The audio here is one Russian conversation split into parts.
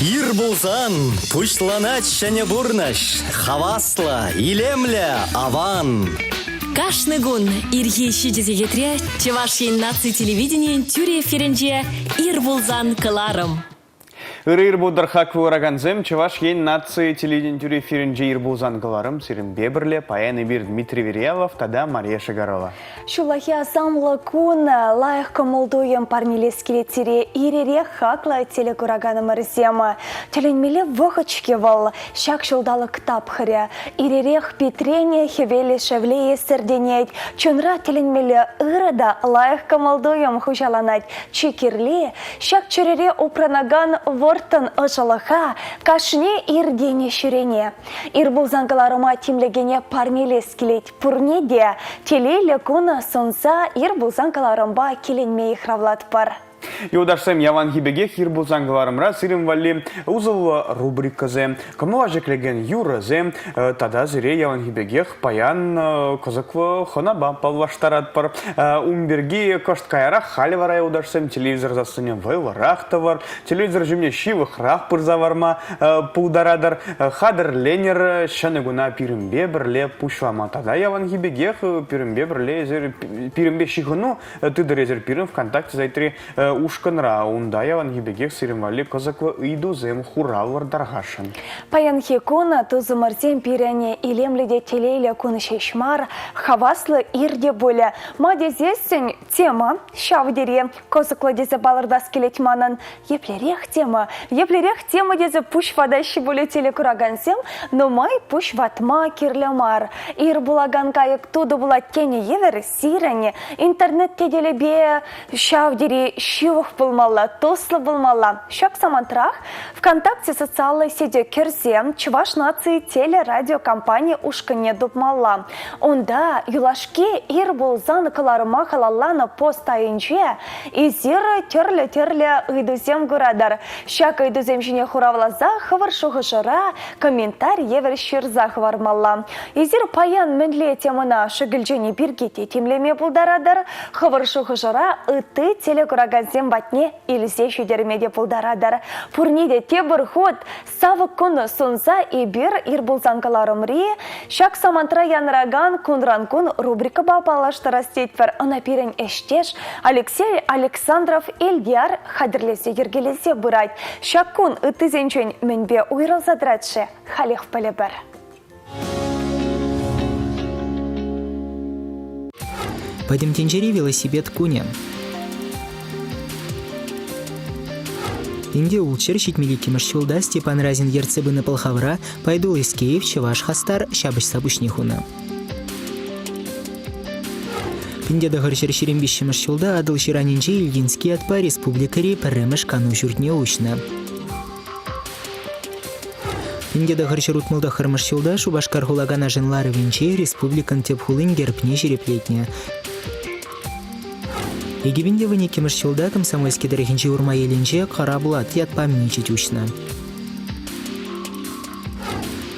Ир булзан, пушланать шәне бурнаш, хавасла, илемля, аван. Кашны гун ирхи шидезе кетре, Чевашин наци телевидение тюре эфиринже ир булзан кыларым. Ир будырхак вураганзем, Чеваш ен нации телевидение тюре эфиринже ир булзан кыларым, сирин бебрле, паян бир Дмитрий Верьялов, тада Мария Шагарова. Шулахи асамлы кун лайық кымылдуем парнелескеле тире ирере хакла телекураганым ырзема. Теленмеле вғычке вал, шак шулдалы кітап хыря. Иререх Петрене хевели шевлее серденет. Чунра теленмеле ырада лайық кымылдуем хужаланать. Чекерле, шак чурере упранаган вортын ыжылыха, кашне ирдене ширене. Ирбулзангаларыма тимлегене парнелескелет пурнеде, телеле куна сонса ир булзанкаларымба келенмей хравлат пар. Юдашсем яван хибеге хир булзангаларымра сирим валли узыл рубриказе. Кому ажеклеген юразе, тада зире яван хибегех паян козаква хонаба палваштарат пар. Умберги кошткаяра халивара юдашсем телевизор засынем вайларахтавар, телевизор жимне шивых рах пырзаварма пулдарадар, хадр ленер шанегуна пиримбе берле пушвама. Тада яван хибегех пиримбе берле пиримбе шихуну тыдырезер пирим ВКонтакте зайтри ушканра унда яван хибегех сиримвали козаква идузем хуравар даргашан. Паян хекуна тузы марзем пирене илемледе телейле куны шешмар, хаваслы ирде боля. Маде зесен тема шавдере, козакла дезе балырдас келетманан. Еплерех тема дезе пуш вадащи боля телекурагансем, но май пуш ватма кирлямар. Ир булаган кайык туду була тени евер сирене, интернет теделебе шавдере шивых булмалла, тослы булмалла. Шак самантрах ВКонтакте социальной сети Керзем Чуваш нации телерадиокомпания ушкане дубмалла. Онда юлашке ир булзан каларыма халаллана постайынче изир терле идузем гурадар. Шак идузем жіне хуравлаза хывыр шуғышыра комментарий евер ширза хвармалла. Изир паян мінле темына шыгілжені биргете темлеме булдарадар. Хывыр шуғышыра ыты телекураганзем батне илзе шүдермеде булдарадар. Пурниде тебір ход савы күні сонса ебір ирбулзанкаларымри, шак самантра янраган кунран-кун рубрика бапалаштыра стейтвер анапирен эштеш Алексей Александров Эльдияр хадірлесе ергелесе бұрайд. Шак күн үттізенчен мінбе уйрылзадыратшы халих пілібір. Падемтенжери велосипед куня. Инде улчер щитмелики маршулда Степан Разин ерцебы на полхавра пайдул из Киев Чеваш хастар щабыш сабушнихуна. Пинде дагар шерембище маршулда адыл ширанинче Ильинский отпа республикари пәрремеш кану журтне ушна. Пинде дагар шерутмылда хармаршулда шубашкар хулагана женлары венче республикан тепхулын герпне жереплетне. Егебінде віне кеміршілда комсомольский дәрігінші урма елінже қара бұлат ят памінечет үшна.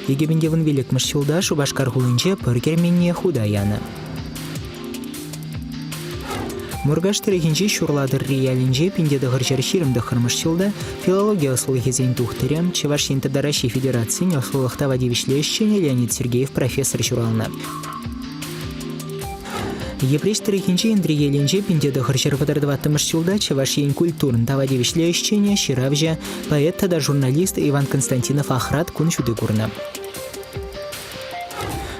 Егебінде він велік міршілда шубашкар хулынже пөргерменне худа яны. Мұргаш дәрігінші шурладыр реялінже пинде дағыр жарширымды қырмышшылда филология ұсылығызен тұқтырем Чеваш Ентадараши Федерацияны ұсылықтава девішлешчене Леонид Сергеев профессор журалына. Епрештер ихинче Андрей Еленже пиндеда харчарвадарда маршулда Чеваш ен культурн тавади вишлеющение Ширавжа поэт тада журналист Иван Константинов Ахрат куншуды курна.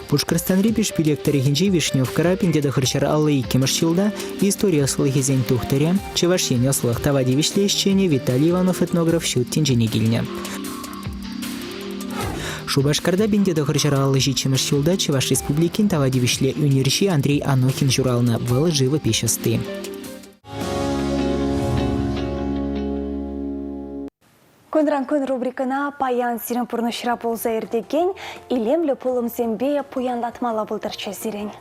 Пушкарстан репиш пилектор ихинче Вишневкара пиндеда харчар аллайки маршулда история слыхизен тухтаря Чеваш ен ослых тавади вишлеющение Виталий Иванов этнограф щут тинжене гильня. Шубашкарда бенде дохарчара алыжичи маршулда Чеваш республикин тавадивишле юнирши Андрей Анохин журална был живописчесты. Кунран-кун рубрикана паян сирен пурнышыра болза ердеген, илемлі пулым зембе пуянлатмала бұлдырча зирен.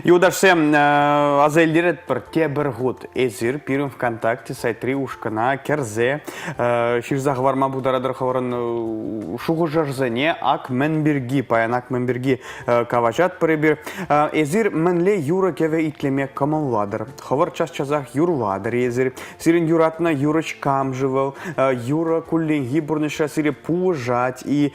Юдашсем азайлерет бір тебір ғуд. Эзір пирім ВКонтакте сайтри ушкана керзе. Ширзағы варма бударадыр хаваран шуғы жарзане ак менберги, паян ак менберги кавачат бірібір. Эзір менле юра кеве итлеме камалладыр. Хавар час-часах юрладыр эзір. Сирин юратна юрыч камжывал. Юра кулленги бурныша сире пужать. И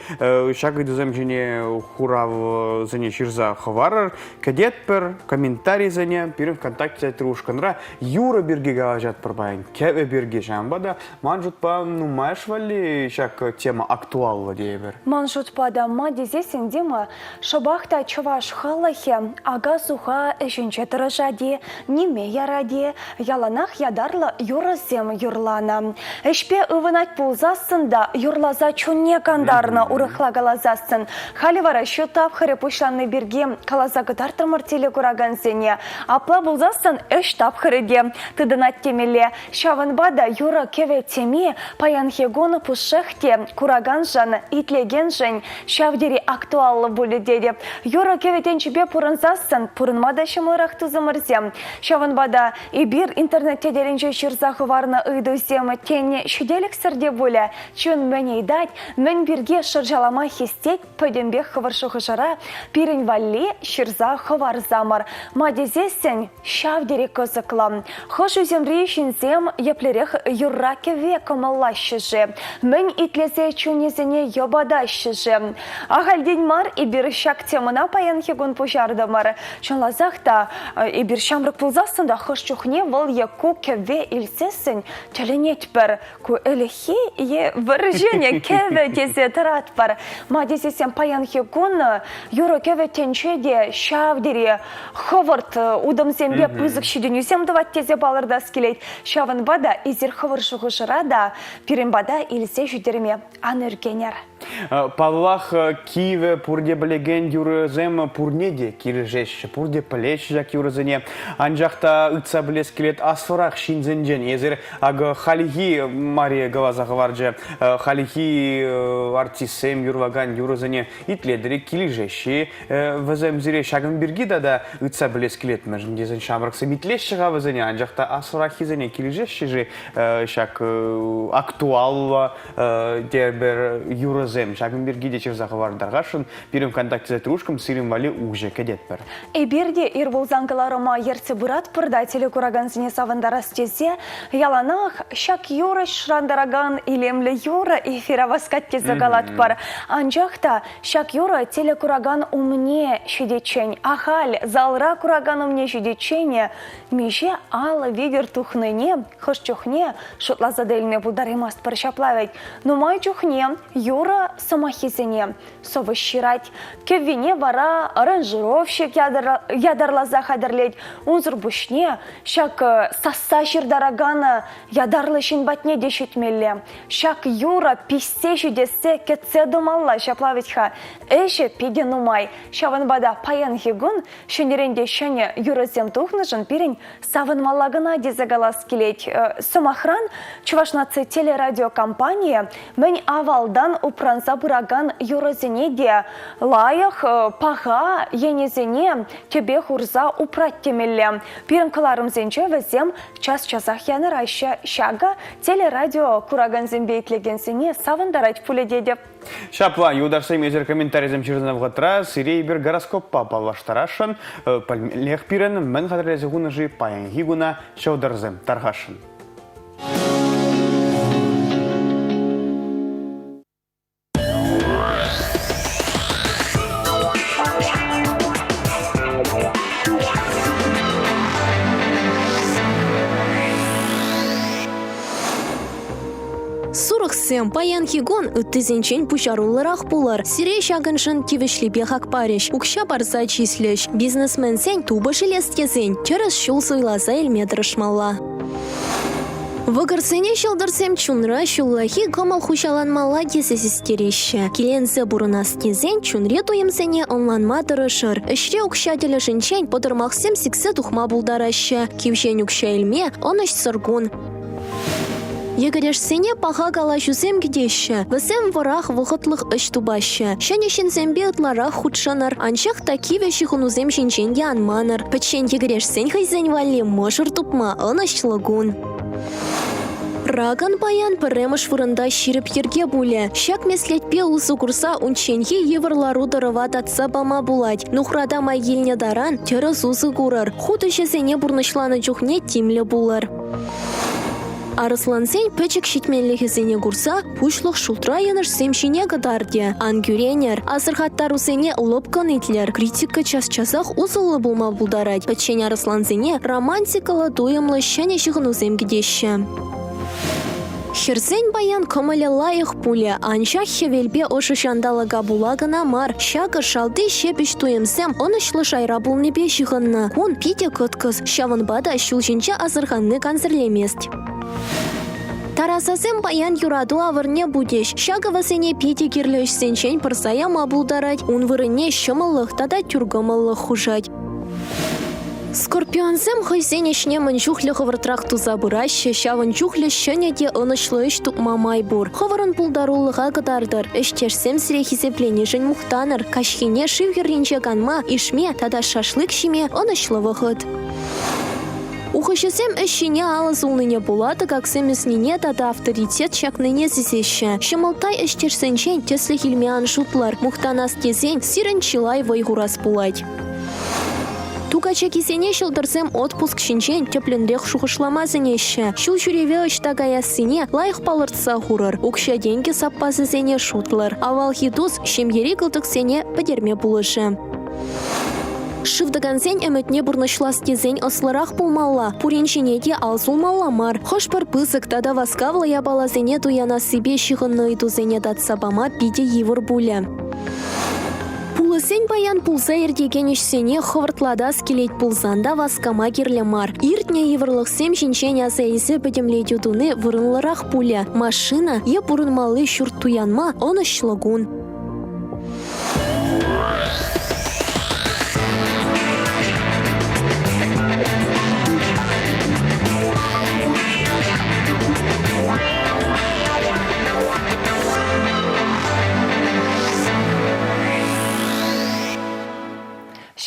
шагы дузем жене хурав зане ширза хаварар. Кадет пер комментарий зане пирім ВКонтакте сайтри ушканра. Юра бирги кавачат пырбайын. Кеве бирги жамбада. Манжутпа, ну, маешь вали шак тема актуалла дейбер? Манжутпада ма дезесен дема шабахта чуваш халахе ага суха эшенче тырыжади, неме яради, яланах ядарла юрызем юрлана. Эшпе ывынать пулзасында юрлаза чунне кандарна урыхла галазасын. Халивара шутап хырепушланны бирге калаза гытартырмыр теле курагансене. Апла булзасын эш тапхырыге. Тыдынат темеле. Шавынбада юра кеве теме паянхегоны пушехте кураганжан итлегенжен шавдери актуаллы булы деде. Юра кеве тенчебе пурынзасын пурынмада шымырах тузымырзем. Шавынбада ибир интернетте деренже шырзахы варны ыйдузем тене шуделік сірде булы. Чун мәне дать, мен бирге шыржалама хестек пөдембек хывыршығы жара пирін валли шырзахы варзамыр. Мадезесен шавдери кызыклам. Хош үземри шинзем еплерех юрракеве комаллашыжы. Мен итлезе чунезене йобадашыжы. Ахальдень мар и бир шак темына паянхегун пужардымыр. Чонлазахта и бир шамрык пулзасында хош чухне вал яку кеве ильсесін теленет бір. Ку элехи е выржене кеве дезе таратпар. Мадезесен паянхегун юро кеве тенчеде шавдери ховард удымзембе пызык шиденюзем дават тезе балырда скелет. Шавынбада изер хывыршығы жырада, пиренбада илсе жүдерме аныргенер. Паллах Киеве пурде білеген юрызем пурнеде киржешші, пурде пілеш жак юрызене. Анжақта үтса білес келет асфырақ шинзенжен. Езір ағы халихи Мария Галазағы варжы, халихи артисем юрваган юрызене итледері киржешші. Візем зіре шагын біргі да үтса білес келет мәжін дезен шамрықсы итлешшіға візене. Анжақта асфырақ хизене киржешші же шак актуалла дербер юрызем. Шагын біргі де чырзағы вардарғашын пирім ВКонтакте затрушкам сирим вали уже кедет бір. Эберде ирбулзангаларыма ерце бұрат пырда телекураганзіне савындарас тезе, яланах шак юра шрандараган илемлі юра эфира васкат тезе галат бар. Анжақта шак юра телекураган умне шедечень, ахаль залра кураган умне шедечене, меже ала вегер тухныне, хош чухне, шутла задельне бударимаст паршаплавить. Но май чухне, юра самохизене, совыщирать. Кевине вара аранжировщик ядарлаза хадарлеть. Унзур бушне, шак саса ширдарагана ядарлышын батне дешетмелле. Шак юра писсе жудесе кетсе думалла шаплавитха. Эше пиде нумай. Шаванбада паян хигун, шенеренде шене юразем тухнышын пирень савын малагына дезагалас келеть. Сомахран, чувашнацы телерадиокомпания, мен авалдан упранса бұраган юразене де лайық паға енезене тебе хурза упрат темелле. Пирін кыларым зенче візем час-часах яны райша шага телерадио кураган зембейтлегенсене савындарать пуледеде. Шапла, юдарсайм езер комментаризм чирзанав гатра, сирей бір гороскоппа палваштарашын, пальмелех пирен, мен хадрезі гуна жи паян гигуна шаударзем таргашын. Сем паян хигон үттізенчен пушарулларах пулар. Сире шагыншын кивешлипе хакпариш. Укша барса числеш. Бизнесмен сен туба шелестезен. Через шул суйласа эльметрышмалла. Вăгăрсене çылдырсем чунра çуллахи кымыл хучаланмалла кесесистереще. Киленсе бурынастезен чунре туйымсене онланма тырышыр. Ӹшре укша телешинчен пăтырмахсем сиксе тухма булдараще. Кившен укша элме оныш сыргун. Егерешсене паха кала жузем кедеші. Весем варах вғытлық үш тубашы. Шанешін зембе ытларах худшанар. Аншақ такиве шихунузем шинчен янманар. Пәтшен егерешсен хайзен вали мошыр тупма ынышлығун. Раган баян піремыш вырында ширіп ерге буле. Шак меслетпе ұлсы курса унченге еврлару дырыва татса бама булать. Нухрада майгелне даран теріс ұзы курар. Худы жезене бурнышланы жүхне тимлі булар. Арыслансен пәчік шитменліхізене курса пушлық шултра еныш семшине кадарде. Ангюренер, азырхаттарусене лопкан итлер. Критика час-часах ұзылы булма булдарать. Пәчен арыслансене романтикалы дуемлы шәне шығынузем кедеші. Херзен баян көмілі лайық пуле, аншақ хевелбе ошы шандалыға булагына мар. Шақыр шалды шепіш туемсем, онышлы шайра булнебе шығынны. Он пиде көткіз, шавынбада шулшынча азырғанны канзірлемест. Тарасасем баян юраду авырне будеш. Шағывасене пиде керлеш сенчен пырсая мабулдарать. Он вырыне шымылық тада тюргымылық хужать. Скорпионсем хайсенешне манчухлі хывыртрах туза бұрашы, шавын чухлі шынеде ынышлы үш тұқма майбур. Хывырын пулдарулыға кыдардар, эштешсем сіре хизепленешін мұқтаныр, кашхине шивгерренче канма, ишме, тада шашлык шиме ынышлы вғыт. Ухышесем эшине алыз улныне булады, как семеснине тада авторитет шакныне зесеші. Шымылтай эштешсенчен теслі хилмеан шутлар, мұқтанас тезен сирен чилай вайгурас булать. Тугача кисене шылдырсем отпуск шинчен тепленрех шухышламазынеші. Шул жүреве ыштагаясыне лайық палыртса хурыр. Укша деньги саппазызене шутлар. Авал хидус шемгери кылтыксене падерме булышы. Шывдагансен әмітне бұрнышлас кезен ослырах булмалла. Пуреншинеде алзулмалла мар. Хош бір пызык тада васкавла ябалазене туяна себе шығынны идузене датсабама биде евір буле. Пулысен баян пулса ердегенешсене хывыртладас келет пулзанда васкама керлі мар. Иртне еврлықсем шинчен азайсы бідемледе дуны вырынлырақ пуля. Машина е бұрынмалы шүрт туянма онышлығун.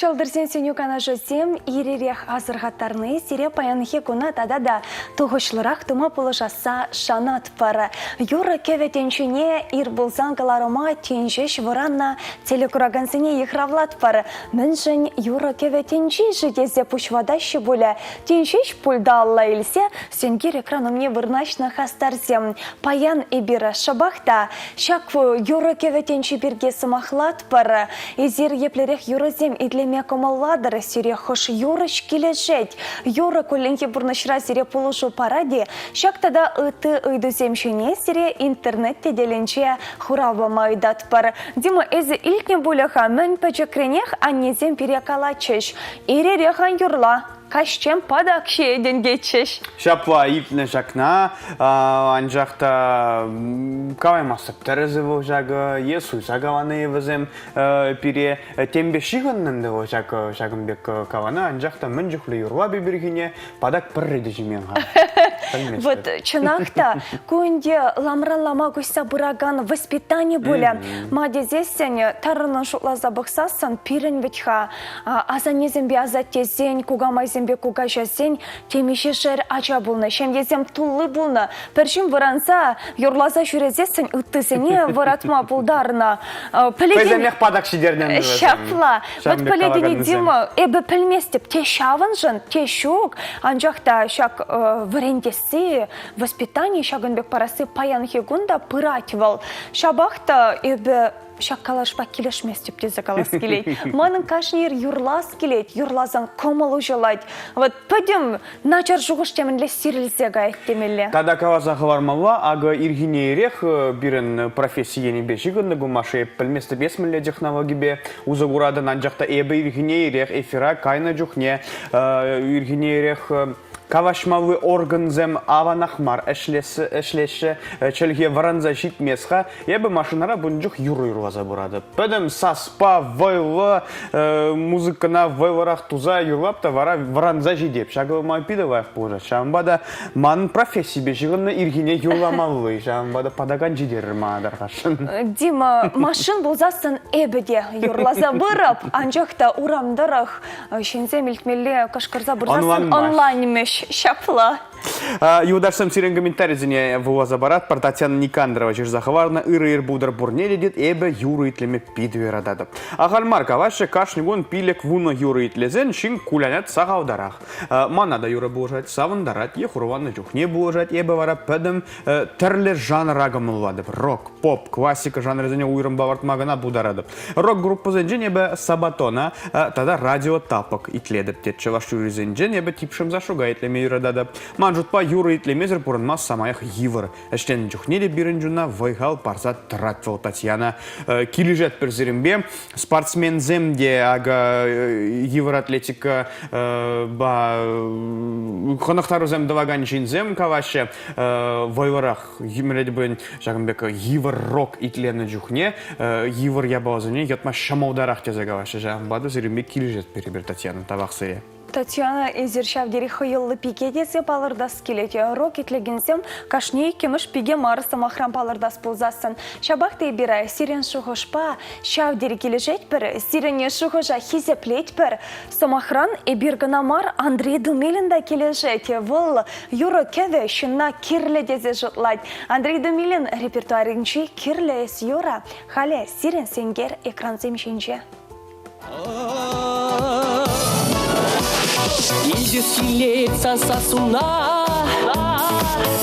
Шалдырсен сенюкана жөзем, иререх азырғаттарны сире паянхе күні тадада тұғышлырақ тұма полышаса шанат пары. Юра кеветенчіне ир болсан каларома тенжеш варанна телекурагансыне ехравлат пары. Міншін юра кеветенчі жидезе пушвадашы боле. Тенжеш пульда алла елсе, сенгер экранымне вырнашна хастарсем. Паян ибира шабахта, шакву юра кеветенчі бірге сымахлат пары. Изир еплерех юрозем идлеме комалладыр сире хош юрыш келешет. Юра көленге бұрнышыра сире полушу паради, шактада ыты ыйдуземшіне сире интернетте деленче хурава майдат пар. Дима эзі илтне бұлыға мін пәчекренех аннезем перекалачыш. Иререхан юрла. Кашчем падак шееден geçеш. Шапла ипне жакна, анжақта кавай масып тәрізі бұл жағы, есу жағаваны евізем пире тембе шиғыннынды бұл жағынбек каваны, анжақта мін жүхлі юрла бебергене падак пірреді жемен ға. Вот чынақта көңде ламралама көйса бұраган воспитание бөлі. Мадезесен тарының шутлаза бұқсасын пирен бітха, азанезен бе азаттезен, кугамайзен бе кугашасен, темеше шер ача бұлны, шемдезем тулы бұлны. Першім варанса, юрлаза жүрезесен үттізене варатма бұлдарына. Пәземек падак шидернен. Шапла. Вот пәледіне демі, әбі пілместіп, те шавын жын, те шук, анжақта шак варендесі, воспитание шагынбек парасы паян хегунда пыративал. Шабахта әбі шак калашпа келешмес деп тезе калас келет. Маның кашнер юрлас келет, юрлазан комылу жылайд. Вот пөдім начар жұғыш темінле сирілзеға әттемелі. Тада кавазағы вармалла, ағы иргіне ерех бірін профессиені бешігінді гумашы пілместі бесмілі технологи бе ұзығырадын анжақта әбі иргіне ерех эфира кайна жүхне иргіне ерех кавашмалы органзем аванахмар эшлеші чөлге варанза житмесха, ебі машинара бұнжық юры-юрлаза бұрады. Пөдім саспа, вайлы, музыкана вайлырақ туза юрлапта варанза жидеп. Шағылы майпидываев бұжа. Шамбада ман профессии бешігіні иргене юрламалы. Шамбада падаган жидерір маадар қашын. Дима, машин болзасын эбеде юрлаза бұрып, анжақта урамдырық. Шензе мелтмелі кашқырза бұрзасын онлайн-меш шапла. Юдарсам сирен комментарий зіне вылаза барат, пар Татьяна Никандрова жирзахаварна ыр-ыр будар бурнелі дед, эбі юры итлеме пидвер адады. Ағалмар кавашы кашнигон пилек вуна юры итлезен, шин кулянят сағаударақ. Манада юры бұлжат, савындарат, ехурваны жүхне бұлжат, эбі вара пөдім тірлер жанр агамылады. Рок, поп, классика жанр зіне уйрым бавартмагана бударады. Рок группы зенжен эбі Сабатона, тада радио тапок итледіп тетчі ваш юры зенжен, эбі типшым зашуга итлеме юрыдады. Манжутпа юры итлемезір бұрынмас самаях евір. Әштен жүхнелі бірін жүна вайғал парза тратвал Татьяна. Килежет бірзірімбе спортсмен земде ага евір атлетика қонақтару зем даваган жин зем кавашы вайларақ емеледі бүйін жағымбек евір рок итлені жүхне евір ябалзыне етма шамаударақ тезе кавашы жағымбады зірімбе килежет бірі Татьяна табақсыре. Татьяна изершавдери хыйыллы пике десе палырдас келете. Рок итлегенсем кашней кемыш пиге марысы махрам палырдас болзасын. Шабақтай бирай сирен шухышпа, шавдери кележет бір, сирене шухыша хизеплет бір. Сомахран эбиргана мар Андрей Думилинда кележете. Выл юры кеве шынна кирле дезе жытлать. Андрей Думилин репертуаринчи кирле эс юра. Хале сирен сенгер экран земшинче. Идет килеца сосуна,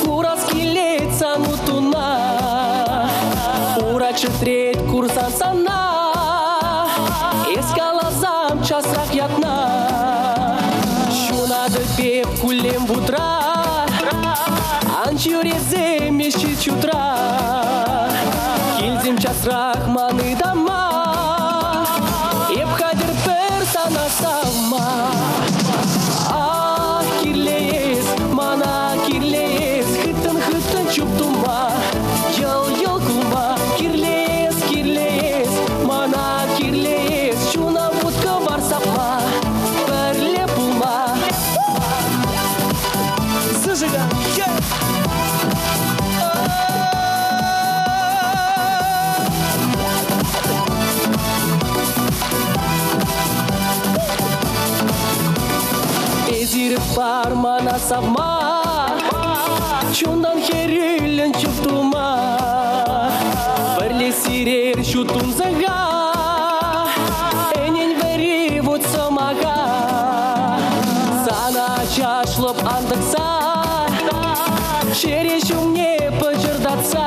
курас килеца мутуна, урачы трет курсан сана, эскала замчас рахятна, шунады пеп кулем бутра, анчурезе мешчи чутра, килзим час рахманы дома, эбхадер персана сама. Чуптума, йол кума, кирлес, мана кирлес, чуна будка варсапма, перле пулма. Зажига, Эзир пармана савма. Чундан херилен чуптума, Перли сирер чутун зага, Энень вери вот самага, Сана чашлоп андакса, Черещу мне почердаться,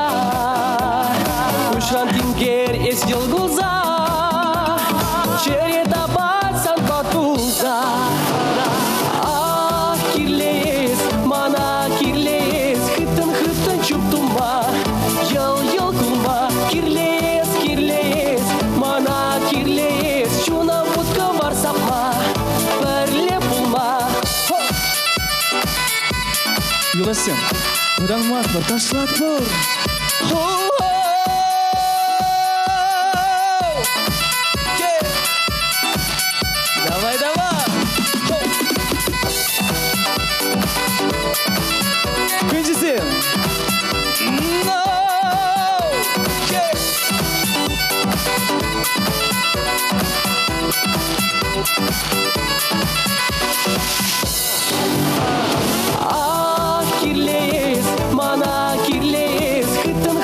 Кушран тингер эсдел глаза, Череда бацан батуза. Юласым, бұдан мас бір ташлат бұр. Давай, давай! Күнжісім! Мана кирлес, хыттын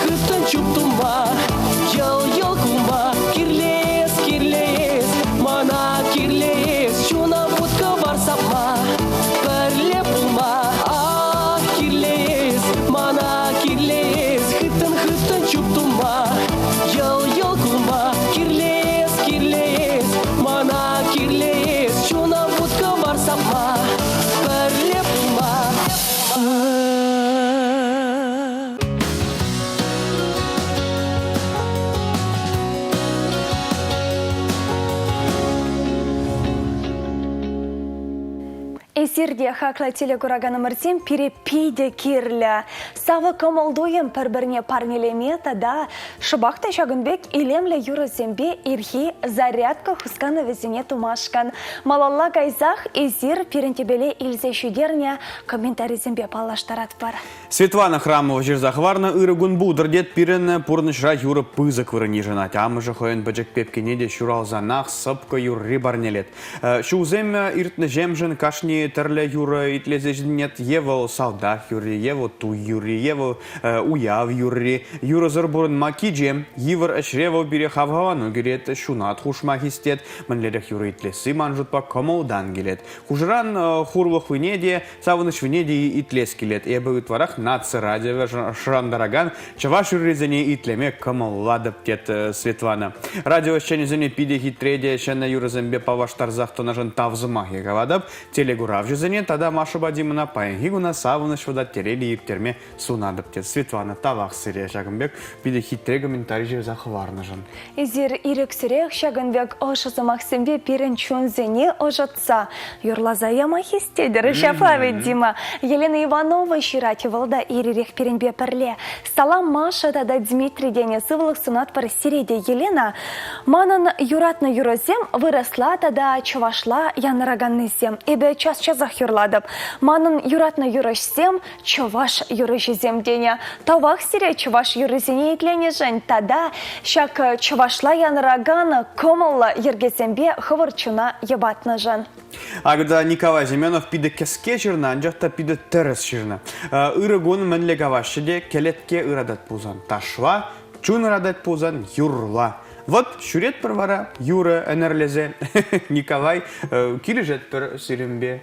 Эзирде хакла телегураганы мырзем перепиде кирлі. Савы комолдуем пір-бірне парнелемета да шыбақта шагынбек илемлі юрызембе ирхи зарядка хусканы везіне тумашкан. Малалла гайзах Эзир перентебеле илзе шүдерне комментаризембе палаштарат бар. Светлана Храмова жерзахварна ырыгун будырдет пирен пурнышра юры пызык вырынижына. Тамыжы хойын бәжік пепкенеде шуралзанақ сыпка юрри барнелет. Шузем иртны жемжін кашни тірлі юры итлезежінет евыл салдах юрри, евыл ту юрри, евыл уяв юрри. Юры зырбурын макиджем, евір әшревыл бире хавхавану керет, шунат хушма хистет, мінлерек юры итлесі манжутпа комолдан келет. Хужыран хурлық вынеде, савыныш вынеде итлес келет. Эбі үтварах нация радио шырандараган, чаваш юрризене итлеме комолладып тет Светлана. Радио шченезене пиде хитреде, шенна юрызембе паваштарзах тонажын тавзымах егавадып, телегурав жүзене, тада Маша Бадимына паенгигуна савыныш вода терели ептерме сунадып тет. Светлана тавах сире шагынбек, пиде хитре комментарий жерзах варныжын. Эзир ирек сирек шагынбек ошызымах сембе пирен чунзене ожатса. Юрлаза ямахистедер, шафавит Дима. Елена Иванова ширативалда иререк пиренбе перле. Салам Маша тада Дмитрий дене сывлых сунат пар сиреде Елена. Манан юратна юрозем выросла тада чувашла янраганнызем. Эбе час-часах юрладып. Манан юратна юрожсем чуваш юрожезем дене. Тавах сире чуваш юрозене итлене жен. Тада шак чувашла янраган комалла ергезембе хывырчуна ебатны жен. Агда Николай Зименов пиде кеске жирна, анжақта пиде терес жирна. Ирыгун мәнле гавашыде келетке ырадат пузан ташва, чун ырадат пузан юрла. Вот шурет пірвара юры әнерлезе. Николай килежет пір сирімбе.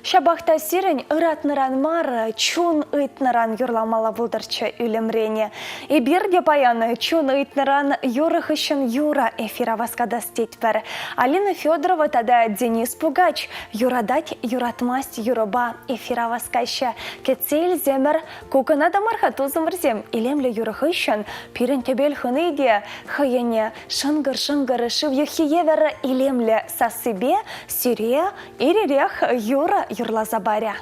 Шабахта сирень ыратныран мар, чун ыйтныран юрламала булдырчы үлімрене. И бирде паяны чун ыйтныран юрых үшін юра эфира васкада стетпер. Алина Федорова тада Денис Пугач юрадать юратмасть юроба эфира васкайшы. Кетсейл земер куканада мархату замырзем. Илемлі юрых үшін пирен тебел хыныйде хаяне шынгыр-шынгыр шыв юхиевер илемлі сасыбе сире иререх юра юрлаза баря.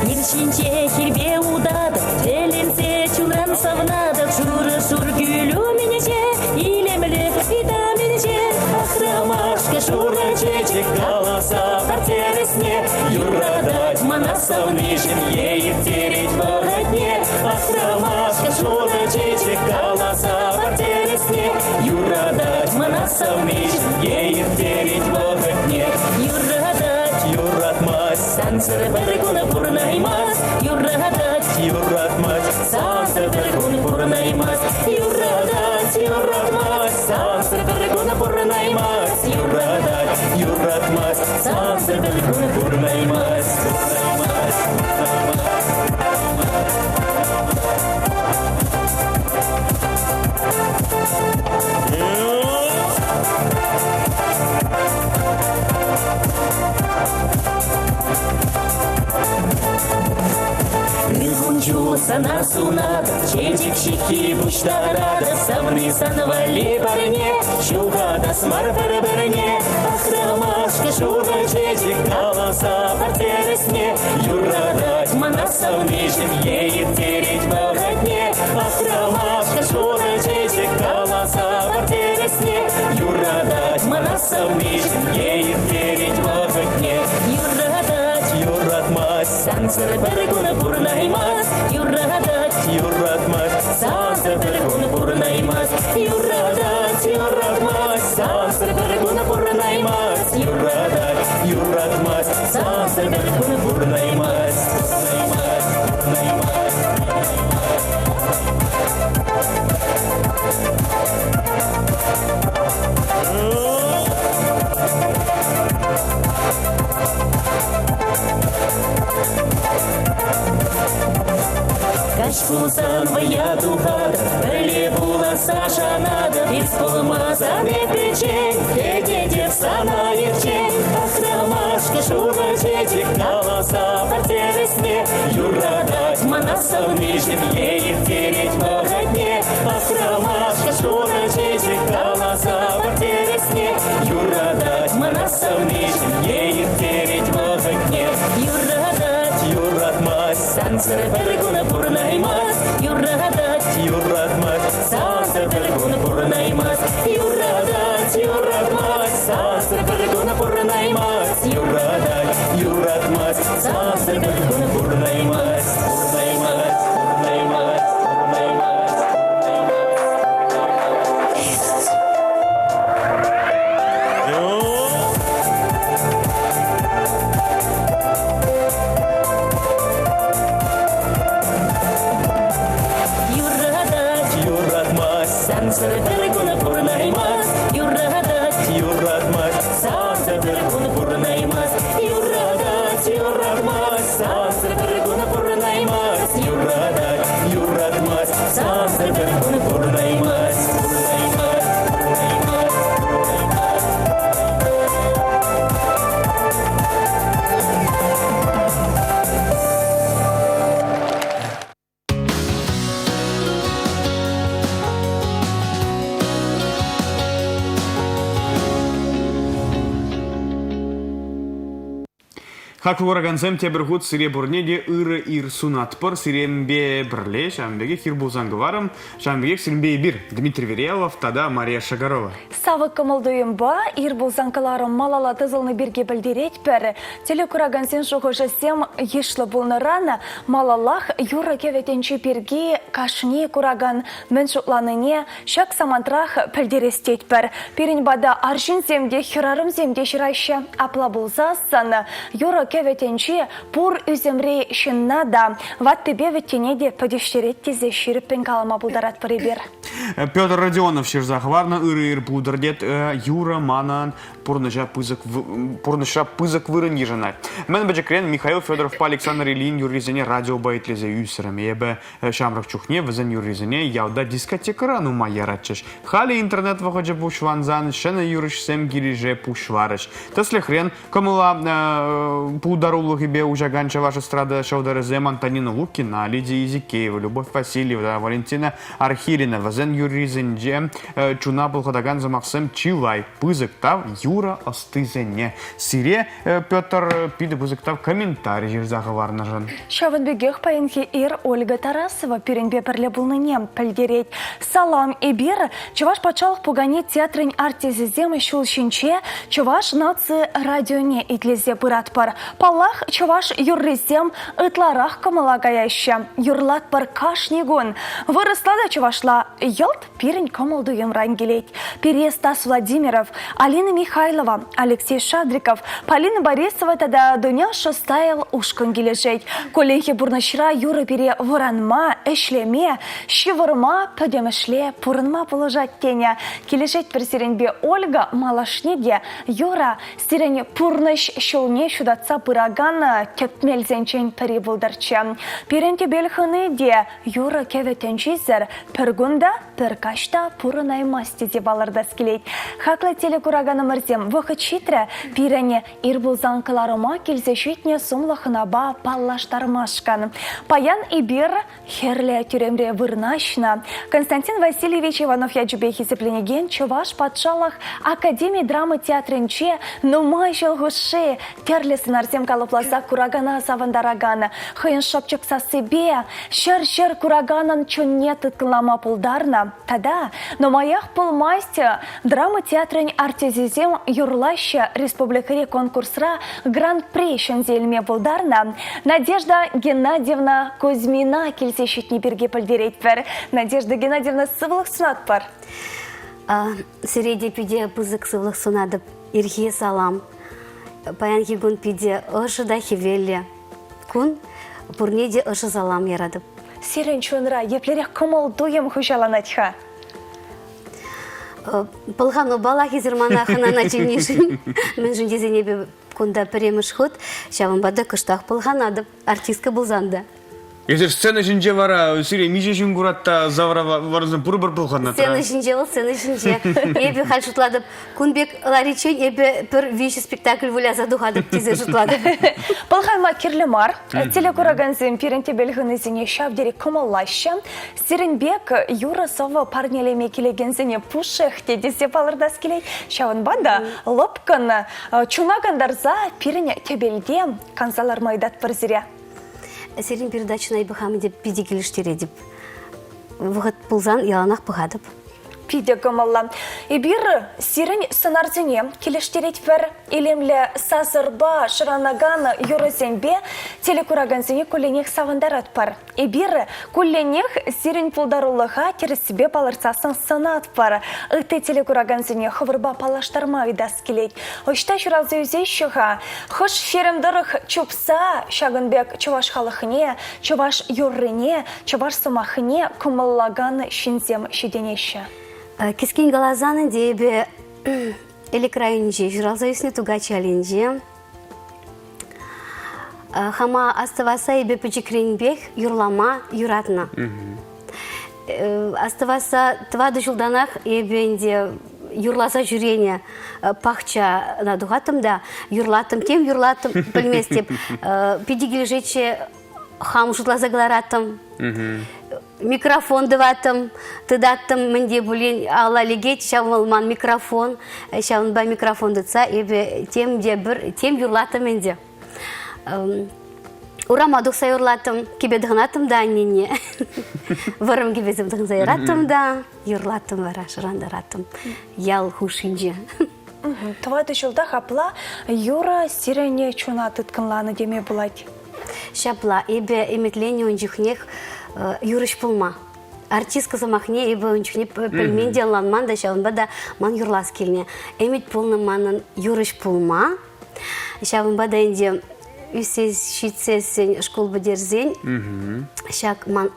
Иршинче хирбе удады, теленсе чуран савнады, шуры-шур гүлю менеже, илемлі фида менеже, ахрамашка шуры чечек колоса портересне, юрадать манасавнышем, еев тереть в огне, ахрамашка шуры чечек колоса портересне, юрадать манасавнышем, еев тереть в огне, юратмать, сансыры біргуны пурнаймас, юратмать, сансыры біргуны пурнаймас, юратмать, сансыры біргуны пурнаймас, юратмать, сансыры біргуны пурнаймас. Sana sunada, çecik şiki buştarada, savni sanvali barne, şugada smar barbarne, ahramaşka şuga çecik kalasa parteresne, yuradat mana savnişim yeğip terit bağatne, ahramaşka şuga çecik kalasa parteresne, yuradat mana savnişim yeğip terit bağatne, yuratmaz, sansır barguna purnaymas, yuratmaz, sansır barguna purnaymas, yuratmaz, sansır barguna purnaymas, yuratmaz, sansır barguna purnaymas. Кашкулсан вая тухада, бірле буласа шанада, без болмаса не причень, кедеде сана ерчень, ахрамашка шуга чечек колоса портересне, юрадать манасав нижним, еев тереть в огне. Асавнишін ертерет вағытне. Юрадат, юратмас, сансыры біргуна бұрнаймас. Юрадат, юратмас, сансыры біргуна бұрнаймас. Юрадат, юратмас, сансыры біргуна бұрнаймас. Юрадат, юратмас, сансыры біргуна бұрнаймас. Бұрнаймас, бұрнаймас, бұрнаймас. Сансыры біргуна бұрнаймас. Юрадат, юратмас, сансыры біргуна бұрнаймас. Юрадат, юратмас, сансыры біргуна бұрнаймас. Юрадат, юратмас, сансыры біргуна бұрнаймас. Бұрнаймас, бұрнаймас, Как ураганзем тебергут сире бурнеде ыры ир сунатпор сирембе бірле, шамбеге хирбузан говорам, шамбеге сирембе бир. Дмитрий Верелов, тада Мария Шагарова. Савы кымылдуым ба, ирбулзанкаларым малала тызылны бірге білдерет бәрі. Телекурагансен шуғы жасем ешлі бұлны раны, малалах юра кеветенчі бірге кашне кураган мен шутланыне шак самантрах пілдерестет бір. Перін бада аршин земде, хирарым земде шырайшы апла бұлзасын, юра кеветенчі пур үземре шиннада, ват тебе ветенеде падештерет тезе ширіппен калама бұлдарат біребер. Петр Родионов шерзахварна ыры ир будардет Юра манан пурныша пызык вырын ежинай. Мен бәжекрен Михаил Федоров па Александр Ильин юризене радио байтлезе юсырым. Ебе шамрак чухне візен юризене яуда дискотека нума яратчыш. Хали интернет выходжа пушванзан, шена юрыш сем гириже пушварыш. Тасле хрен комыла пударулу хибе ужаганча ваша страда шаударезем Антонина Лукина, Лидия Изикеева, Любовь Васильева, Валентина Архирина, візен юризенже чуна пулхадаган за Максим Чилай, пызык тав Юра остызене. Сире Петр пиды пызык тав комментарий жерзағы варнажан. Шавынбегех паинхи ир Ольга Тарасова перенбе перле булнынем пельдереть. Салам и бир, чуваш пачалых пугане театрын артизизем шулшинче, чуваш нации радионе итлезе пыратпар. Палах чуваш юрризем ытларах камалагаяща. Юрлат пар кашнигун. Выросла да чувашла елт пирень комолдуем рангелеть. Перестас Владимиров, Алина Михайлова, Алексей Шадриков, Полина Борисова тада Дуня Шостайл ушкан гележеть. Колехи бурнашра Юра пере воранма, эшлеме, щеварма, подемешле, пурнма положать теня. Кележеть персеренбе Ольга малашнеге, Юра сирене пурнаш щелне шудаца пырагана кепмельзенчен перебулдарча. Перенте бельханы де Юра кеветенчизер, пергунда, перкашта пурнай масти дебаларда скелеть. Хакла телекурагана мырзем вахачитре пирене ирбулзанкаларыма келзешетне сумлахынаба паллаштармашкан. Паян и бир херле тюремре вырнашна. Константин Васильевич Иванов яджубехи сепленеген чуваш патшалах Академии драмы театренче нумай желгуше терлес нарзем калыпласа курагана савандарагана. Хыын шапчык себе шер кураганан чунне тыткылама пулдарна. Тада нумаях пулмасте драма театрын артизизем юрлаща республикаре конкурсра гран-при шензельме пулдарна. Надежда Геннадьевна Кузьмина келсешетне берге пілдеретпер. Надежда Геннадьевна сывлық сунатпар. Сиреде пиде пызык сывлық сунадып ирхе салам. Паянхи гун пиде ышыда хивелле. Кун пурнеде ышы салам ярадып. Сирен чунра еплерек комол дуем хужаланатха. Пылғану бала хизермана ханана ченешін. Мен жүндезенебе кунда піреміш ход, шавын бада кыштақ пылғанадып, артистка бұлзанды. Езер сцена жинже вара сире миже жунгуратта завра варызын пурбар пулханна. Сцена жинже ол, сцена жинже. Эбе хал шутладып, кунбек ларичен, эбе бір виші спектакль вуляза духадып тизе шутладып. Пылхайма кирлемар, телекураганзин пиренте белгінізіне шабдері кымаллайшы, Сиренбек Юра Сова парнелеме келегензіне пушех десе палырдас келей. Шауын бада лопкан чунагандарза пирене тебелде канзалар майдат бірзіре. Сирен передачына ибахамы деп биде келіштері деп. Вғыт пулзан яланақ бұғадып. Пиде кымалла. Ибир сирен сценарзіне келештерет бір елемлі сазырба шыранаганы юрызенбе телекураганзіне көленек савандарат бар. Ибир көленек сирен пулдарулыға тересібе балырсасын сынат бар. Үті телекураганзіне хывырба палаштарма үйдас келейд. Ошта шыралзы үзей шыға. Хош ферімдіріх чупса шагынбек чуваш халықыне, чуваш юрыне, чуваш сымахыне кымаллаганы шинзем шеденеші. Кескен галазаны дебе элекрайынже, журалза үсіне тугачы алинже. Хама аставаса ебе пөчекренбек юрлама юратна. Аставаса твады жылданақ ебенде юрласа жүрене пахча надуғатымда, юрлатым, тем юрлатым білмес деп. Педигілжече хам жұтласа галаратым. Микрофон даватым, тыдаттым менде булен ала легет шавалман микрофон, шавынба микрофон дыца, ебе тем юрлатым менде. Урамадук сайырлатым, кебедғынатым да аннене. Варым кебезімдіғын сайыратым да, юрлатым вара, шырандаратым. Ял хушинже. Твады жылда хапла Юра сирене чуна тұткынланы деме бұлайды. Шапла, ебе эметлене онжухнех юрыш пулма. Артистка замахне, ебе онжухне пельмен деланман да шавынба да ман юрлас келіне. Эмет пулны манын юрыш пулма. Шавынба да инде үсез шитсесен школ бідерзен. Шак ман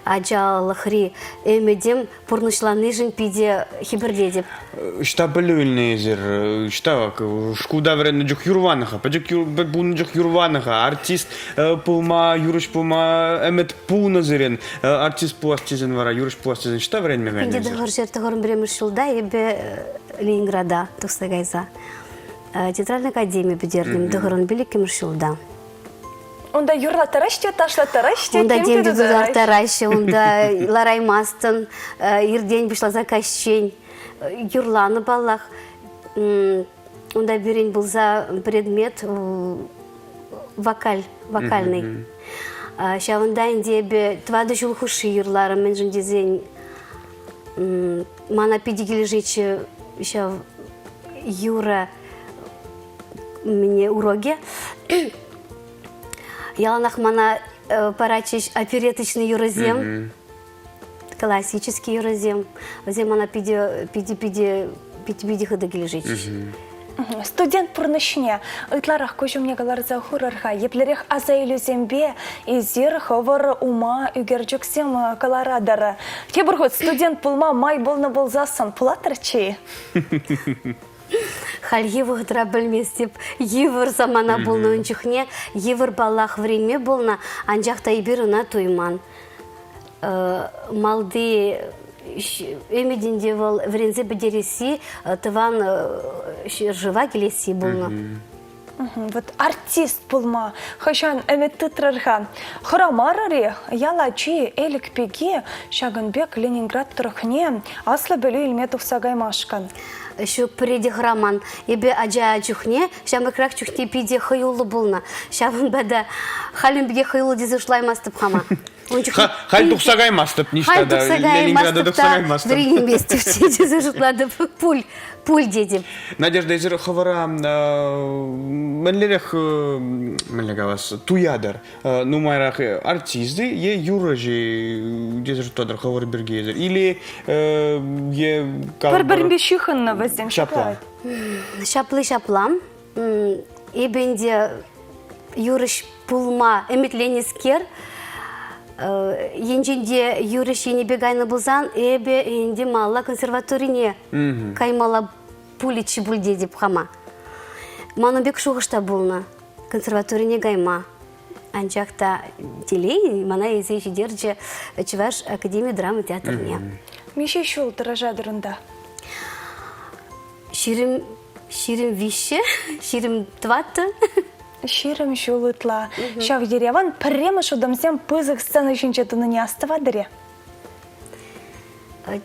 ажалықри эмедем пұрнышланы жын пиде хибірдедіп. Шта білуіліне езер, шта шкуда врені жүк юрваныға, пәжік бұны жүк юрваныға, артист пулма, юрыш пулма, әмет пулны зерен, артист пуластезен вара, юрыш пуластезен, шта врені мегайны езер? Пенде дұғыр жерті ғырым біреміш жылда, ебе Ленинграда тұқсағайза. Театральная академия бедернем дұғырын білікеміш жылда. Онда юрлатараште, ташлатараште, онда демді дұзартараште, онда лараймастын, ерден бішлаза заказчен, юрланы балақ. Онда берен бұлза предмет вокальный. Шавында индебе твады жыл хуши юрлары мен жындезен мана педигілі жечі юра мне уроги. Яланах мана парачиш опереточный юрозем, классический юрозем. Возем мана пиди хода гилежич. Студент пұрнышыне, ұйтларақ көжімне қаларза хұрарға, еплерек аза илюзембе, езер ховар ума үгерджіксем қаларадары. Тебір студент пұлма май болны болзасын, пұлатырчы? Хал евы ғыдыра білмес деп, евір замана болны өнчіхне, евір балақ време болна, анжақта ебір ұна туйман. Малды өмедінде бол врензе бідересі, тыван жыва келесі болна. Вот артист пулма, хашан эмет тытрырға. Хырамарары ялачи элік пеге Шагынбек Ленинград тұрықне аслы бөлі илме тұқсағаймашқан. Şu predi hraman, ebe aca çuhne, şamıkrak çuhne pide hayulu bulna. Şamın bada halim bige hayulu dizi şlaymastıp hama. Хал тұқсағаймастып, ништа да, Ленинграда тұқсағаймастып. Дрейін бестіп, дизи шутладып, пуль дедіп. Надежда, езір хавара, мәнлерек, мәнлегавас, туядар, нумайрақ артизды, е юражи, дезі шутладар хавары берге езір. Или е... Бір-бірінбе шүйхынны вәзден шапла. Шаплам. Ебенде юрыш пулма эметленескер, енжінде юрыш ені бегайны бұлзан, эбе енді мала консерваторине каймала пуличи бүлде деп хама. Манубек шуғышта бұлна, консерваторине гайма. анчахта телей, мана изе жидерже Чуваш Академия драмы театрне. Мише шул тиражадырында. Ширим вище, ширим тватты. Ширим шул ытла. Шавдереван прямо шудамсем пызык сцена үшінші тыны не астывадыре.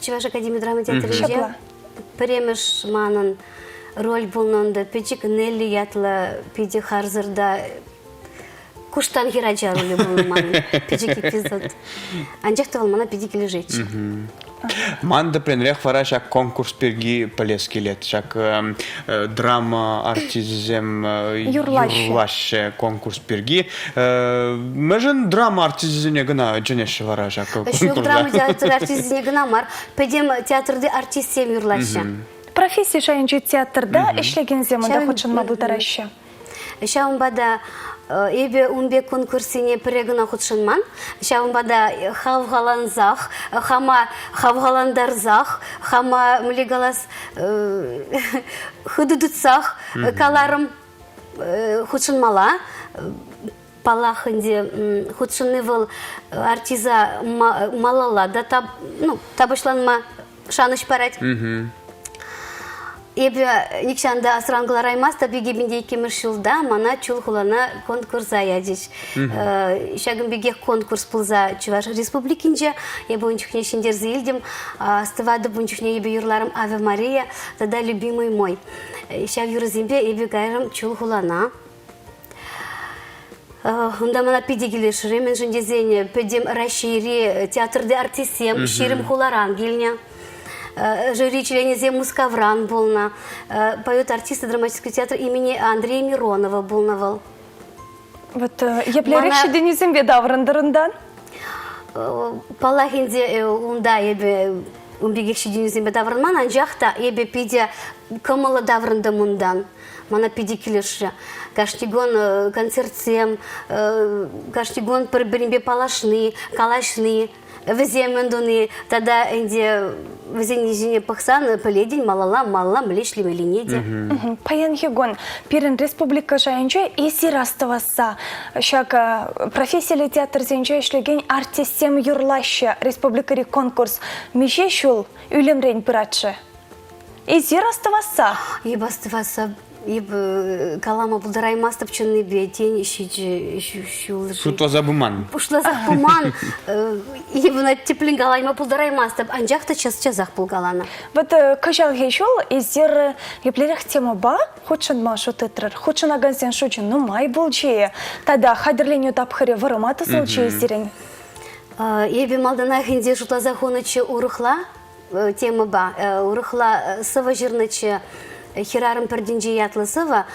Чуваш Академия драмы театрне. Премеш манын роль болнонда, печик Нелли ятла пиди харзырда куштан хираджа роли болны манын. Печик эпизод. Анчахта мана пиди лежечь. Манда пленрех вара шак конкурс перги полески лет, шак драма артизем юрлаще конкурс перги. Межен драма артизене гына дженеше вара шак конкурс. Шук драма театр артизене гына мар, пойдем театрды артистем юрлаще. Профессия шайынчы театрда ишлеген земында хочынма бұлтарашы. Шаумбада эбе унбе конкурсине перегына худшынман. Шаумбада хавгаланзах, хама хавгаландарзах, хама млигалас худудутсах, каларым худшынмала. Палахынде худшынны выл артиза малала, да табышланма шаныш парать. Эбе никшанда асранглар аймаста биге бинде кемершилда мана чулхулана конкурс аядич. Шагын биге конкурс пулза Чуваш республикинже, эбе унчухне шиндер зилдим, стывады бунчухне эбе юрларым Аве Мария, тогда любимый мой. Шаг юрзимбе эбе гайрым чулхулана. Унда мана пидигиле ширемен жиндезене, педем расшири театрды артистем, ширим хуларан гильня. Жюри членезе Мускавран болна, поет артиста драматического театра имени Андрея Миронова болнавал. Вот еплерекші денізімбе даврындарындан? Палахинде унда ебе умбегекші денізімбе даврынман, анжақта ебе пиде кымылы даврынды мұндан. Мана пиде келеші. Каштигон концертсем, каштигон бір-бірінбе палашны, калашны. Веземендуны, тогда инде везенежине пахсан поледень малала млешли мелинеди. Паян хигон, пирен республика жайынчы эси раставаса. Шак профессия театр зенчы ишлеген артистем юрлаще республикари конкурс. Мише шул үлемрен пыратшы. Эси раставаса. Ебаставаса. Ибо калама булдараймастып чынны бетень шулжи. Шутла забуман. Пушла забуман. Ибо на теплин галайма булдараймастып анжақта час-часах булгалана. Вот кажал гейшул изер еплерех тема ба хочын ма шутытрыр. Хочын агансен шучын ну май булчи. Тада хадерленю тапхыре вырыматы солчи издерен. Ебе малдана хинде шутла захонычы урыхла тема ба. Урыхла сыва жирнычы хирарым пердинже ятлысыва,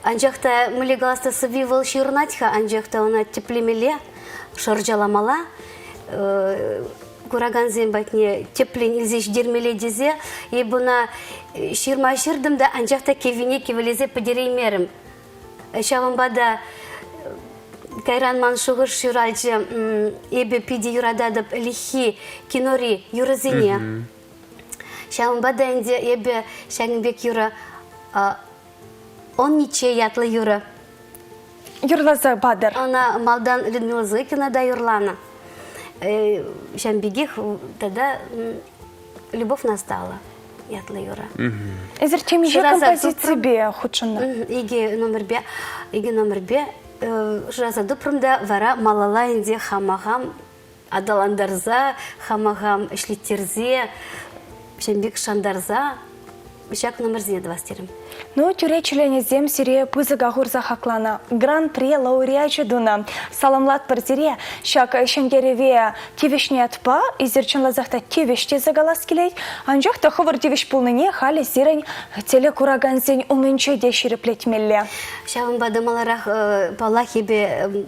анжақта мылигаласта сыви выл ширнатьха, анжақта она теплемеле, шаржаламала, кураган зембатне теплен илзеш дермеле дезе, и буна ширма ширдым да анжақта кевине кевелезе подереймерім. Шавамбада кайран ман шуғыр ширальчы, ебе пиди юрададып лихи кинори юразине. Шамбада инде ебе шагынбек юра, он ниче ятлы юра. Юрлаза бадыр. Она малдан Людмила Зыкина да юрлана. Шамбегих тогда любовь настала. Ятлы юра. Эзер темиже композиции бе худшынна. Иге номер бе. Шыраза дупрымда вара малала инде хамагам адаландарза, хамагам ишлеттерзе, Шамбек шандарза, шак номер зне 20. Ну, тюре членезем сире пызыга гурза хаклана. Гран-при лауреачы дуна. Саламлат партире, шак шенгереве тивишне атпа, изерчен лазахта тивиште загалас келей, анжақта хывыр тивиш пулныне хали сирень теле кураган зень умынче дешірі плетмелле. Шавын бадымаларах палахибе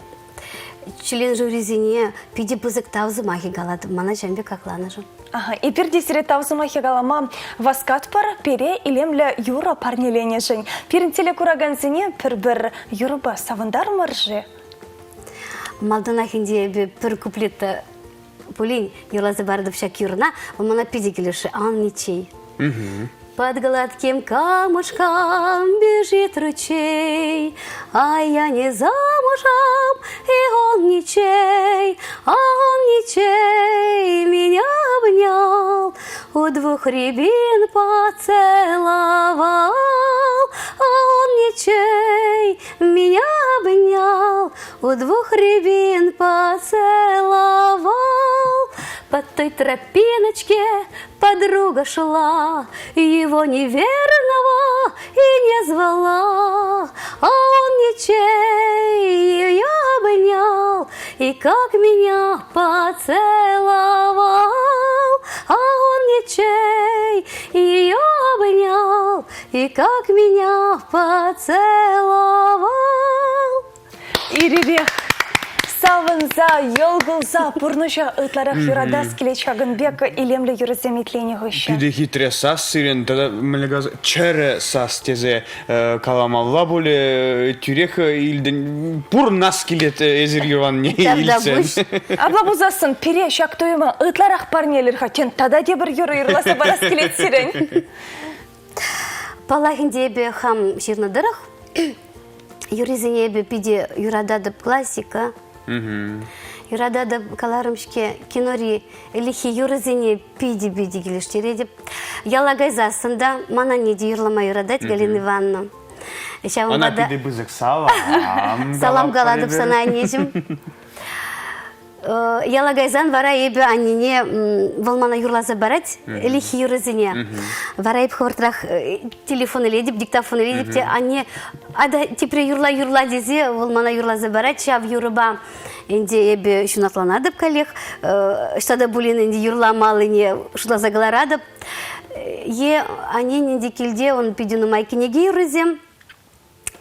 член жюризине пиди пызык тавзы махи галады. Мана Шамбек акланы жын. Ага, и перди сире тавзы махи галама васкат пар пере илемле юра парнелене жын. Пирин теле кураган зене пір-бір юрба савындар мыржы. Малданахинде пір куплетті пулин юлазы барды шак юрна, мана пиди келеші, ан ничей. Под гладким камушком бежит ручей, а я не замужем, и он ничей, а он ничей меня обнял, у двух рябин поцеловал, а он ничей меня обнял, у двух рябин поцеловал. По той тропиночке подруга шла, его неверного и не звала, а он ничей ее обнял, и как меня поцеловал, а он ничей ее обнял, и как меня поцеловал. Ирибех. Савынза, йолгылза, пурныша ытларах юрадас келечагын бека илемле юрыземетлене гыща. Пиде хитре сас сирен, тогда мелегаз чере сас тезе каламалла боле тюрех илден пур нас келет эзер юран не илсен. Аблабузасын пире шактойма ытларах парнелер хатен тада дебір юры юрласа барас келет сирен. Палахиндебе хам ширнадырах, юризенебе пиде юрададып классика, юрададып каларымшке кинори лихи юризене пиди-биди келештередіп. Ялагайзасында мана неде юрлама юрадать Галина Ивановна. Она пиде бызык салам. Салам галадып сана нежім. Ялагайзан вара ебе анине волмана юрлаза барать, лихи юрызене. Вара еб хвартрах телефон еледіп, диктофон еледіп те, ане ада тепре юрла дезе волмана юрлаза барать, шав юрыба инде ебе шунатланадып коллег, штада булин инде юрла малыне шутлаза галарадып. Е ане нинде келде, он пидину майкинеге юрызем,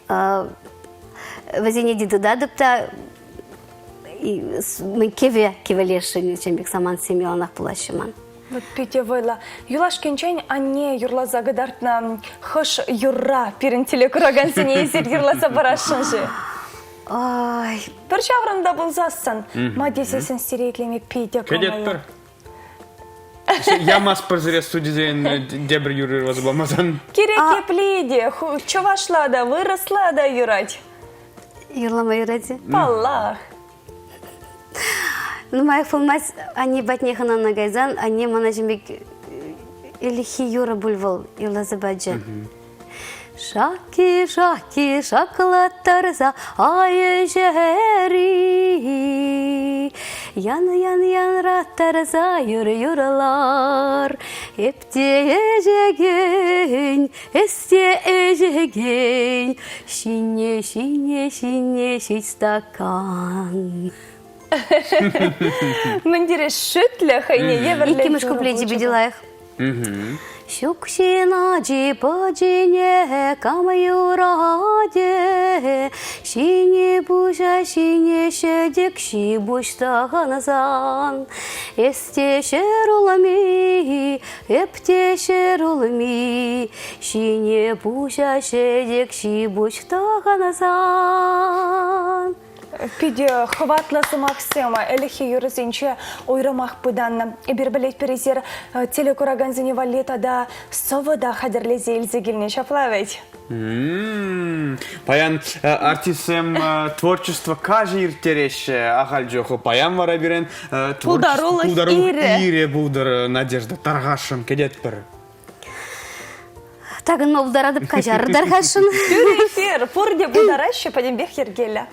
вазене диды дадып та, мы кевелеши, чем бек саман семьяланах пулашиман. Вот пите войла. Юлаш кенчен анне юрла загадартна хыш юрра пирентеле кураган сене езер юрласа барашын же. Ой. Бір шаврында бұлзасын. Ма десесін стереклеме пите Кедеттір. Ямас пырзыре студизен дебір юрыр вазыбамазан. Кереке пледе, чувашла да, выросла да юрать. Юрлама юради? Паллах. Ну, моих филмас, они батнехана нагайзан, они манажимик илихи юра бульвал юлазабаджа. Шаки, шаки, шоколад-тарза, ай-жери. Ян рат-тарза, юралар. Эпте ежеген, эсте ежеген. Шине, шить стакан. Мендире шутле хайне еверле. Икимыш куплети бедилаях. Щукшина джипаджине камаюраде, шине бужа шине шедек ши буштаханазан, эсте шерулами, эпте шерулами, шине бужа шедек ши буштаханазан. Пиде хватласы Максима, элихи юрызенче ойрамах пыданна. Бір білет перезер телекураганзіне валетада совада хадырлезе елзегіліне шаплавать. Паян артисем творчество кажи иртереше ахал жоху. Паян вара бирен пулдарулых ире булдар Надежда Таргашын кедет бір. Тагын молдарадып кажары Таргашын. Тюрефер, пурде булдараще падембех ергеля.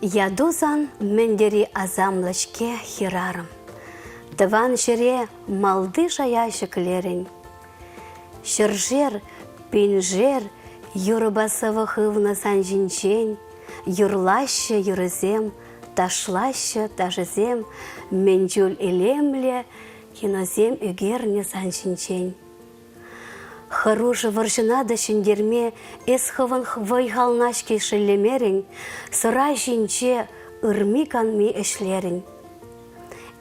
Ядузан мендери азамлачке хирарым. Дыван жире малды жаящик лерень. Шыржер, пинжер, юрыбасывы хывна санжинчень, юрлаще юрызем, ташлаще тажызем, менжул илемле, кинозем үгерне санжинчень. Харужы варжына да шындерме, эсхывын вайгалнашки шеллемерень, сыра жинче ырмиканми эшлерень.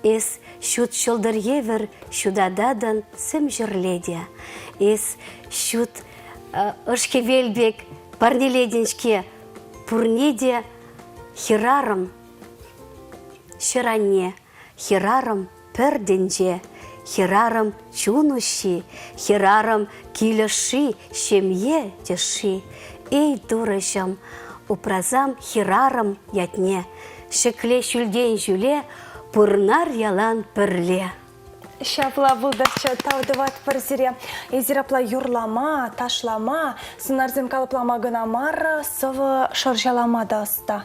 Эс шут шылдыр евер шудададан сым жырледя. Эс шут ышкевелбек парнеледеншке пурнеде хирарым, шыранне, хирарым пөрденже, херарам чунущи, херарам килеши, щемье теши. Эй, дурашам, упразам херарам ятне, шекле шүлден жүле, пурнар ялан пірле. Шапла булдырчы таудыват пірзіре. Езірапла юрлама, ташлама, сынарзем калыплама гынамар, сывы шыржалама да ұста.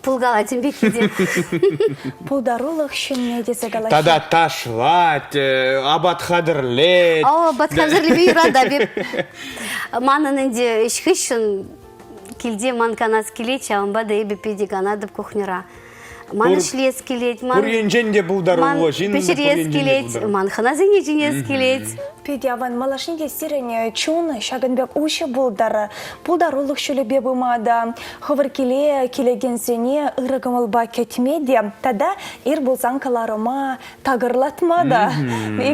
Пулгала дембек еде. Пулдарулық шынне десе галашын. Тада ташлать, абатхадырлет. О, батхазырлебе юрада беп. Манын инде ішхышын келде ман канас келет, чауынба да ебе педи канадып кухнера. Ман шлес келет, ман... Пурьенжен де булдарулы, жинында пешерес келет, ман ханазыне жинес келет. Педиаван малашинге сирене чун шагынбек уши булдары. Булдарулық шүлебе бумада. Хывыр келегенсене ырыгымылба кетмеде. Тада ир булзан каларыма тагырлатмада.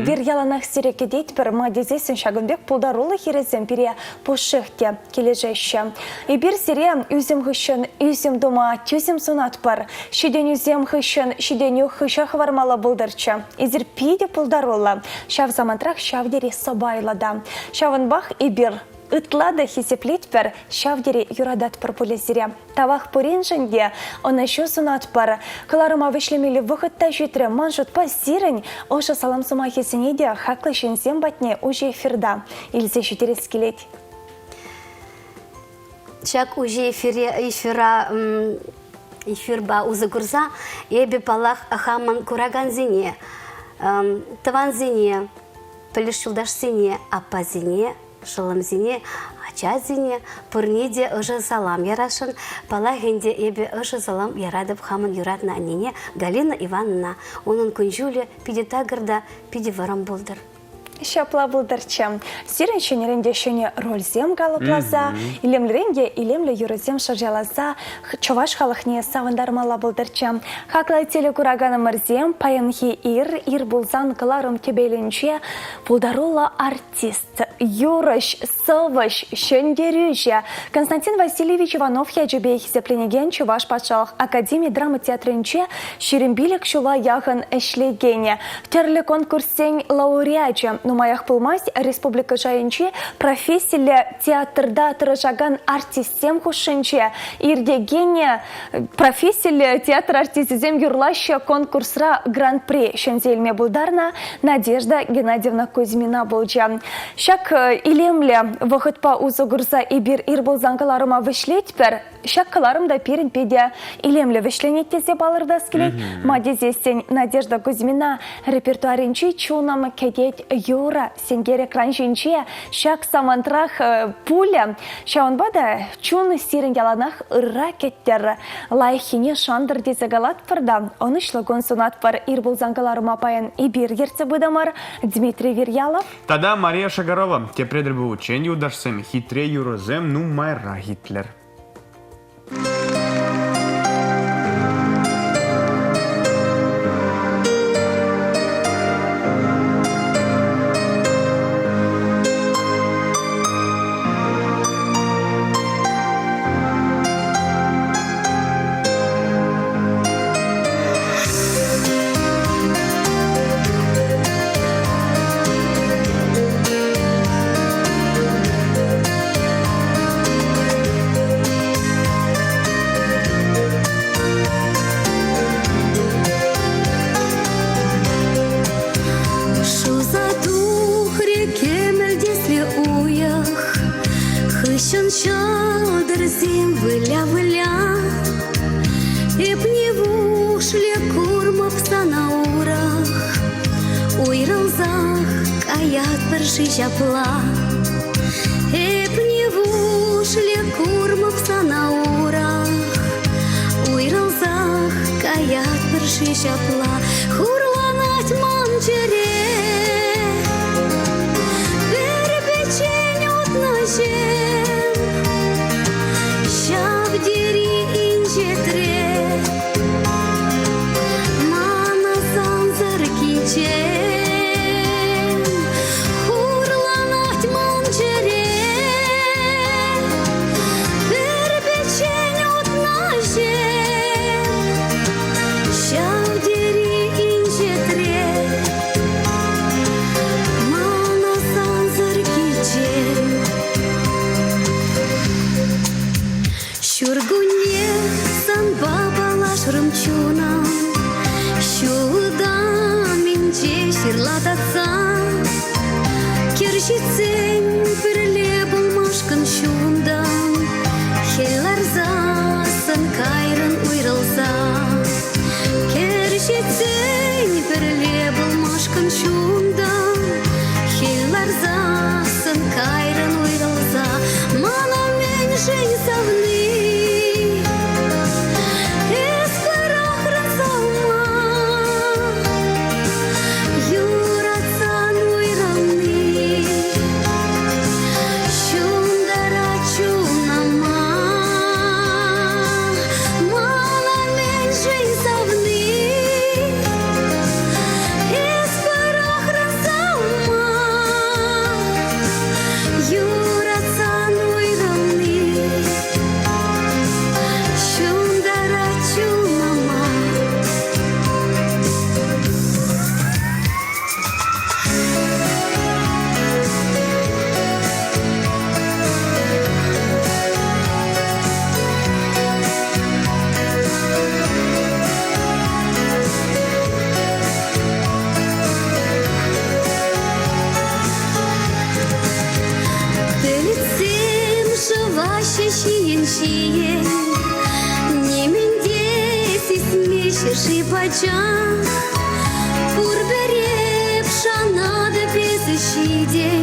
Бир яланақ сиреке дейт бір мадезесін шагынбек булдарулық ерезен бире пошыхте кележеші. Бир сире үзім хышын, үзім дума, тюзім сунат бар. Шиден үзім хышын, шиден хыша хвармала булдырчы. Изір пиде булдарулы. Шав замантрах шавде собайлада. Шаванбах и бир. Ытлады хисеплетпер, шавдери юрадат пропулезире. Тавах пуринженде, он еще сунат пар. Каларыма вышлемели выходта житре, манжут па сирень, оша салам сума хисенеде, хаклы шенсем батне уже эфирда. Ильзе шутерес келет. Чак уже эфирба узагурза, ебе палах ахаман кураганзине, таванзине, пылышылдашсине, апазине, шылымзине, ачазине, пурнеде ыжы салам ярашын, палагенде ебе ыжы салам ярадып хамын юратна анине Галина Ивановна, onun күнжуле пиде тагырда пиде варам болдыр. Шапла булдырчы. Сирен шенеренде шене рользем галыплаза, илемлеренде илемле юрызем шаржалаза, чуваш халыхне савындармала булдырчы. Хаклай теле кураганы мырзем, паянхи ир булзан кыларым тебеленче, булдарула артист, юрыш, сывыш, шендерюже. Константин Васильевич Иванов яджебе хизепленеген чуваш патшалық академии драмы театрынче шерембилек шула яғын эшлегене. Терлі конкурсен лауреачы. Нумаях пылмась республика жайынче профессияле театрда тырыжаган артистем хушынче. Ирдегене профессияле театр артистизем юрлаща конкурсра гран-при шензельме булдарна Надежда Геннадьевна Кузьмина болжа. Шак илемле вахытпа узугурза и бир ирбулзан каларыма вышлетпер, шак каларым да перен педе илемле вышленеттесе балырда скелет. Мадезестен Надежда Кузьмина репертуаринче чунам кедет юра сенгер экран жинче шак самантрах пуля шаунбада чун сирен яланах ракеттер лайхине шандыр дезегалат пырда онышлыгон сунат пар ирбулзан каларыма паян и бир ерце быдамар Дмитрий Верьялов. Тада Мария Шагарова, те предребы учению дашсем хитре юрозем ну майра Гитлер. Жапла, эпневушле курмов санаурах, уйралзах каят бірші жапла, хурланать манчере, бір печень отна жем, шавдери инжетре, мана санзар киче. Шавдери Чургуне санба балаш рымчуна, Шуда минче ширлататса, Кержицен пірле булмашкан шунда, Хелларза сан кайрын уйрылса, Кержицен пірле булмашкан шунда, Хелларза сан кайрын уйрылса, Мана мен жень савны, Пурбере пшана да без щиде,